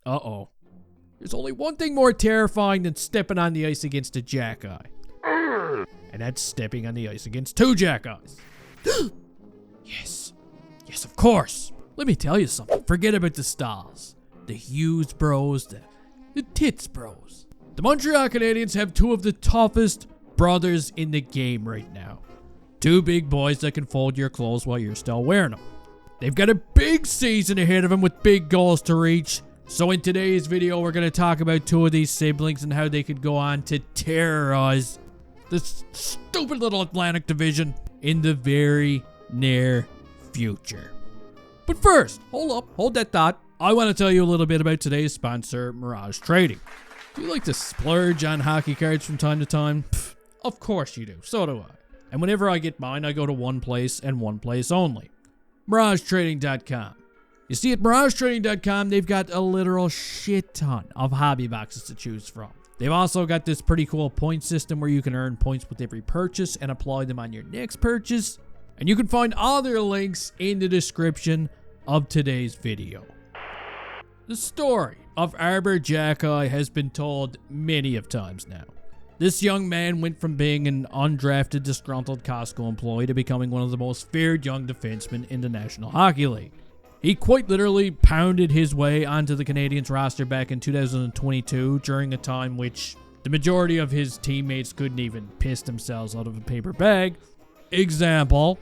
Uh-oh. There's only one thing more terrifying than stepping on the ice against a Xhekaj. And that's stepping on the ice against two Xhekajs. Yes. Yes, of course. Let me tell you something. Forget about the stars. The Hughes bros, the tits bros. The Montreal Canadiens have two of the toughest brothers in the game right now. Two big boys that can fold your clothes while you're still wearing them. They've got a big season ahead of them with big goals to reach. So in today's video, we're going to talk about two of these siblings and how they could go on to terrorize this stupid little Atlantic division in the very near future. But first, hold that thought. I want to tell you a little bit about today's sponsor, Miraj Trading. Do you like to splurge on hockey cards from time to time? Pfft, of course you do. So do I. And whenever I get mine, I go to one place and one place only. MirageTrading.com. You see, at MirageTrading.com, they've got a literal shit ton of hobby boxes to choose from. They've also got this pretty cool point system where you can earn points with every purchase and apply them on your next purchase. And you can find all their links in the description of today's video. The story of Arber Xhekaj has been told many of times now. This young man went from being an undrafted, disgruntled Costco employee to becoming one of the most feared young defensemen in the National Hockey League. He quite literally pounded his way onto the Canadiens roster back in 2022 during a time which the majority of his teammates couldn't even piss themselves out of a paper bag. Example.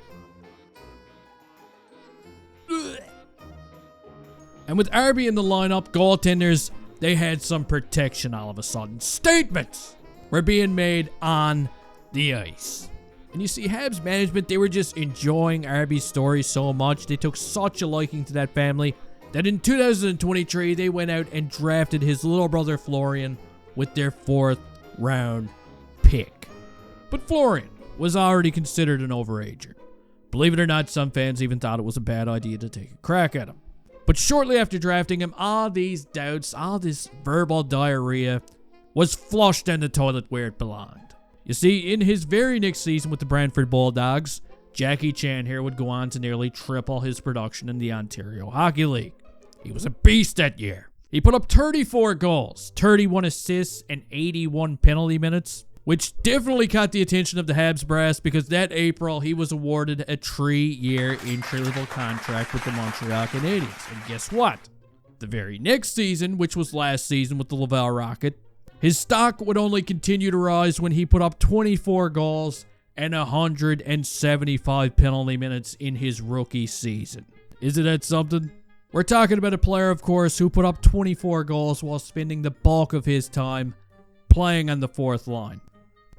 And with Arby in the lineup, goaltenders, they had some protection all of a sudden. Statements were being made on the ice. And you see, Habs management, they were just enjoying Arby's story so much. They took such a liking to that family that in 2023, they went out and drafted his little brother Florian with their 4th round pick. But Florian was already considered an overager. Believe it or not, some fans even thought it was a bad idea to take a crack at him. But shortly after drafting him, all these doubts, all this verbal diarrhea was flushed down the toilet where it belonged. You see, in his very next season with the Brantford Bulldogs, Jackie Chan here would go on to nearly triple his production in the Ontario Hockey League. He was a beast that year. He put up 34 goals, 31 assists, and 81 penalty minutes, which definitely caught the attention of the Habs brass because that April he was awarded a 3-year entry-level contract with the Montreal Canadiens. And guess what? The very next season, which was last season with the Laval Rocket, his stock would only continue to rise when he put up 24 goals and 175 penalty minutes in his rookie season. Isn't that something? We're talking about a player, of course, who put up 24 goals while spending the bulk of his time playing on the 4th line.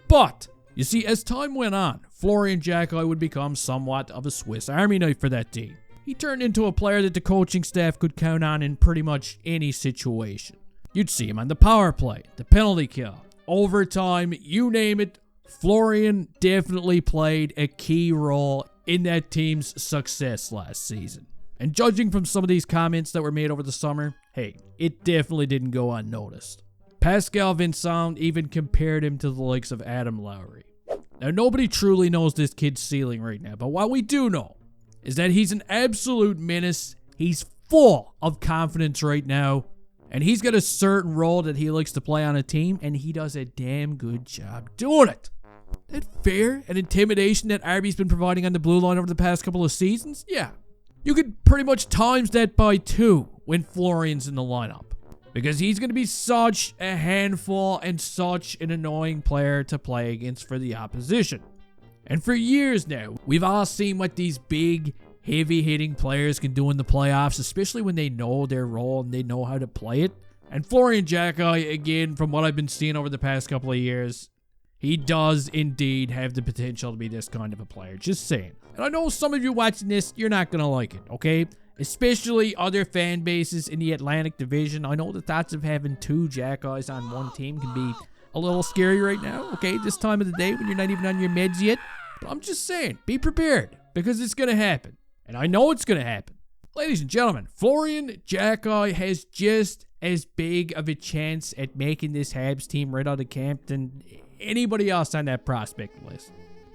But, you see, as time went on, Florian Xhekaj would become somewhat of a Swiss Army knife for that team. He turned into a player that the coaching staff could count on in pretty much any situation. You'd see him on the power play, the penalty kill, overtime, you name it. Florian definitely played a key role in that team's success last season. And judging from some of these comments that were made over the summer, hey, it definitely didn't go unnoticed. Pascal Vincent even compared him to the likes of Adam Lowry. Now, nobody truly knows this kid's ceiling right now, but what we do know is that he's an absolute menace. He's full of confidence right now, and he's got a certain role that he likes to play on a team, and he does a damn good job doing it. That fear and intimidation that Arby's been providing on the blue line over the past couple of seasons, yeah. You could pretty much times that by 2 when Florian's in the lineup. Because he's going to be such a handful and such an annoying player to play against for the opposition. And for years now, we've all seen what these big, heavy-hitting players can do in the playoffs, especially when they know their role and they know how to play it. And Florian Xhekaj, again, from what I've been seeing over the past couple of years, he does indeed have the potential to be this kind of a player. Just saying. And I know some of you watching this, you're not going to like it, okay? Especially other fan bases in the Atlantic Division. I know the thoughts of having 2 Xhekajs on one team can be a little scary right now, okay? This time of the day when you're not even on your meds yet. But I'm just saying, be prepared, because it's going to happen. And I know it's going to happen. Ladies and gentlemen, Florian Xhekaj has just as big of a chance at making this Habs team right out of camp than anybody else on that prospect list.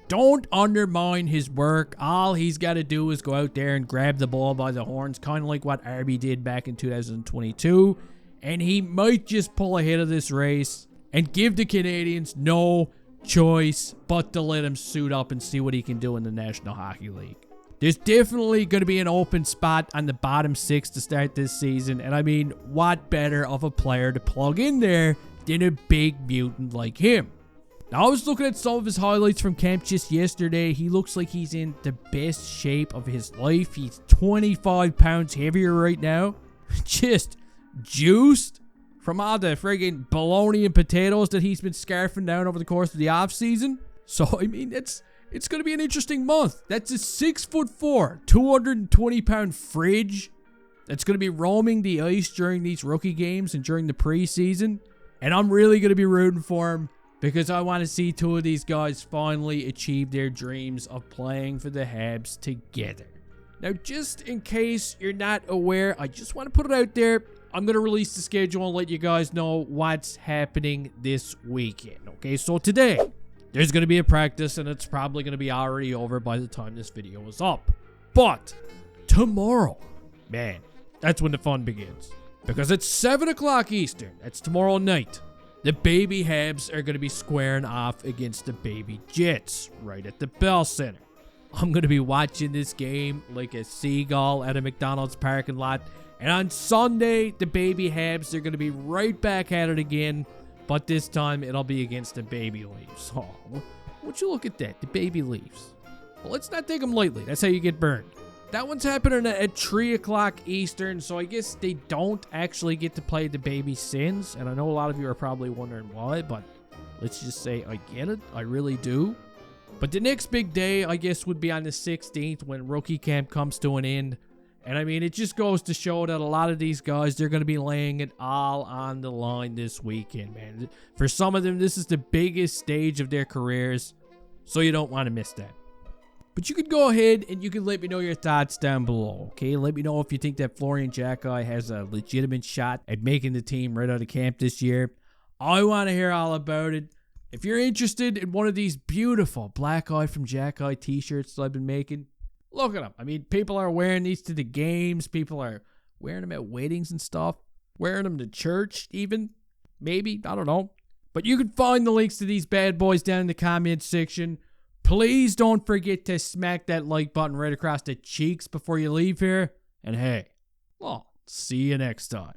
Don't undermine his work. All he's got to do is go out there and grab the ball by the horns, kind of like what Arby did back in 2022. and he might just pull ahead of this race and give the Canadiens no choice but to let him suit up and see what he can do in the National Hockey League. There's definitely going to be an open spot on the bottom 6 to start this season, and I mean, what better of a player to plug in there than a big mutant like him? Now, I was looking at some of his highlights from camp just yesterday. He looks like he's in the best shape of his life. He's 25 pounds heavier right now. Just juiced from all the friggin' bologna and potatoes that he's been scarfing down over the course of the offseason. So, I mean, it's going to be an interesting month. That's a 6'4", 220-pound fridge that's going to be roaming the ice during these rookie games and during the preseason. And I'm really going to be rooting for him because I want to see two of these guys finally achieve their dreams of playing for the Habs together. Now, just in case you're not aware, I just want to put it out there. I'm going to release the schedule and let you guys know what's happening this weekend. Okay, so today, there's going to be a practice, and it's probably going to be already over by the time this video is up. But tomorrow, man, that's when the fun begins. Because it's 7 o'clock Eastern. That's tomorrow night. The baby Habs are going to be squaring off against the baby Jets right at the Bell Center. I'm going to be watching this game like a seagull at a McDonald's parking lot. And on Sunday, the baby Habs are going to be right back at it again. But this time, it'll be against the baby Leafs. Oh, would you look at that? The baby Leafs. Well, let's not take them lightly. That's how you get burned. That one's happening at 3 o'clock Eastern, so I guess they don't actually get to play the baby Sins. And I know a lot of you are probably wondering why, but let's just say I get it. I really do. But the next big day, I guess, would be on the 16th when rookie camp comes to an end. And I mean, it just goes to show that a lot of these guys, they're going to be laying it all on the line this weekend, man. For some of them, this is the biggest stage of their careers, so you don't want to miss that. But you can go ahead and you can let me know your thoughts down below, okay? Let me know if you think that Florian Xhekaj has a legitimate shot at making the team right out of camp this year. I want to hear all about it. If you're interested in one of these beautiful Black Eye from Xhekaj t-shirts that I've been making, look at them. I mean, people are wearing these to the games. People are wearing them at weddings and stuff. Wearing them to church even. Maybe. I don't know. But you can find the links to these bad boys down in the comment section. Please don't forget to smack that like button right across the cheeks before you leave here. And hey, well, see you next time.